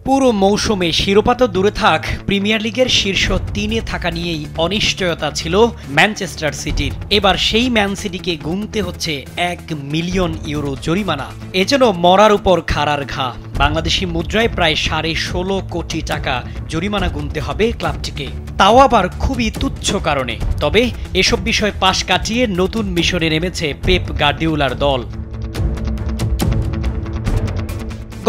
পুরো মৌসুমে শিরোপা তো দূরে থাক, প্রিমিয়ার লিগের শীর্ষ ৩-এ থাকা নিয়েই অনিশ্চয়তা ছিল ম্যানচেস্টার সিটির। এবার সেই ম্যান সিটিকে গুনতে হচ্ছে ১ মিলিয়ন ইউরো জরিমানা। এজন্য মরার উপর খাড়ার ঘা। বাংলাদেশি মুদ্রায় প্রায় ১৬.৫ কোটি টাকা জরিমানা গুনতে হবে ক্লাবটিকে, তাও আবার খুবই তুচ্ছ কারণে। তবে এসব বিষয় পাশ কাটিয়ে নতুন মিশনে নেমেছে পেপ গার্দিওলার দল।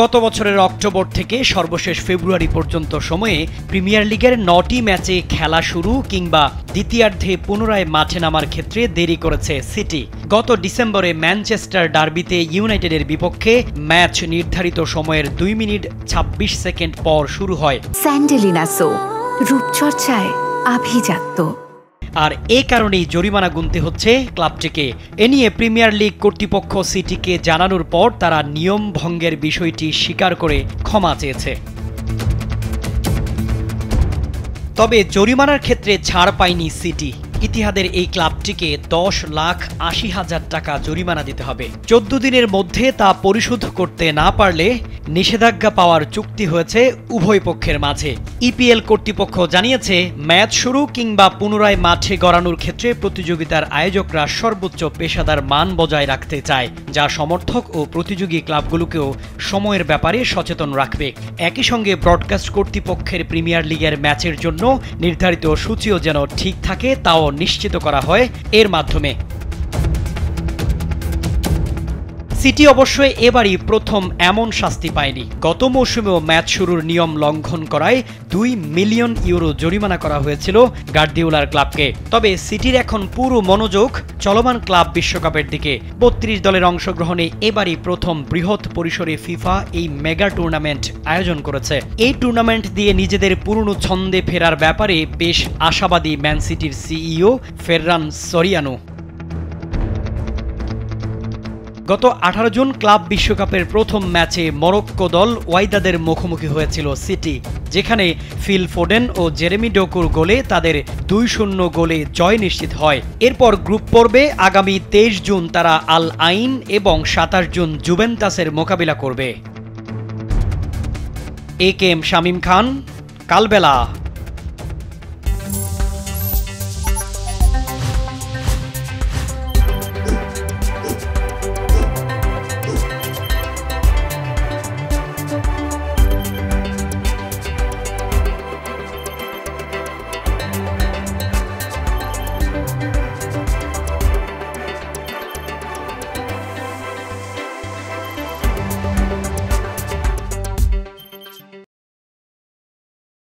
গত বছরের অক্টোবর থেকে সর্বশেষ ফেব্রুয়ারি পর্যন্ত সময়ে প্রিমিয়ার লিগের ৯টি ম্যাচে খেলা শুরু কিংবা দ্বিতীয়ার্ধে পুনরায় মাঠে নামার ক্ষেত্রে দেরি করেছে সিটি। গত ডিসেম্বরে ম্যানচেস্টার ডার্বিতে ইউনাইটেডের বিপক্ষে ম্যাচ নির্ধারিত সময়ের ২ মিনিট ২৬ সেকেন্ড পর শুরু হয়। স্যান্ডেলিনা সো, রূপচর্চায় আভিজাত্য। আর এ কারণেই জরিমানা গুনতে হচ্ছে ক্লাবটিকে। এ নিয়ে প্রিমিয়ার লিগ কর্তৃপক্ষ সিটিকে জানানোর পর তারা নিয়ম ভঙ্গের বিষয়টি স্বীকার করে ক্ষমা চেয়েছে। তবে জরিমানার ক্ষেত্রে ছাড় পায়নি সিটি। ইতিহাদের এই ক্লাবটিকে ১০,৮০,০০০ টাকা জরিমানা দিতে হবে। ১৪ দিনের মধ্যে তা পরিশোধ করতে না পারলে নিষেধাজ্ঞা পাওয়ার চুক্তি হয়েছে উভয় পক্ষের মাঝে। ইপিএল কর্তৃপক্ষ জানিয়েছে, ম্যাচ শুরু কিংবা পুনরায় মাঠে গড়ানোর ক্ষেত্রে প্রতিযোগিতার আয়োজকরা সর্বোচ্চ পেশাদার মান বজায় রাখতে চায়, যা সমর্থক ও প্রতিযোগী ক্লাবগুলোকেও সময়ের ব্যাপারে সচেতন রাখবে। একই সঙ্গে ব্রডকাস্ট কর্তৃপক্ষের প্রিমিয়ার লিগের ম্যাচের জন্য নির্ধারিত সূচিও যেন ঠিক থাকে তাও নিশ্চিত করা হয় এর মাধ্যমে। সিটি অবশ্যই এবারই প্রথম এমন শাস্তি পায়নি। গত মৌসুমেও ম্যাচ শুরুর নিয়ম লঙ্ঘন করায় ২ মিলিয়ন ইউরো জরিমানা করা হয়েছিল গার্দিওলার ক্লাবকে। তবে সিটির এখন পুরো মনোযোগ চলমান ক্লাব বিশ্বকাপের দিকে। ৩২ দলের অংশগ্রহণে এবারই প্রথম বৃহৎ পরিসরে ফিফা এই মেগা টুর্নামেন্ট আয়োজন করেছে। এই টুর্নামেন্ট দিয়ে নিজেদের পুরনো ছন্দে ফেরার ব্যাপারে বেশ আশাবাদী ম্যান সিটির সিইও ফেররান সরিয়ানো। গত ১৮ জুন ক্লাব বিশ্বকাপের প্রথম ম্যাচে মরক্কো দল ওয়াইদাদের মুখোমুখি হয়েছিল সিটি, যেখানে ফিল ফোডেন ও জেরেমি ডোকুর গোলে তাদের ২-০ গোলে জয় নিশ্চিত হয়। এরপর গ্রুপ পর্বে আগামী ২৩ জুন তারা আল আইন এবং ২৭ জুন জুভেন্টাসের মোকাবিলা করবে। এ কে এম শামীম খান, কালবেলা।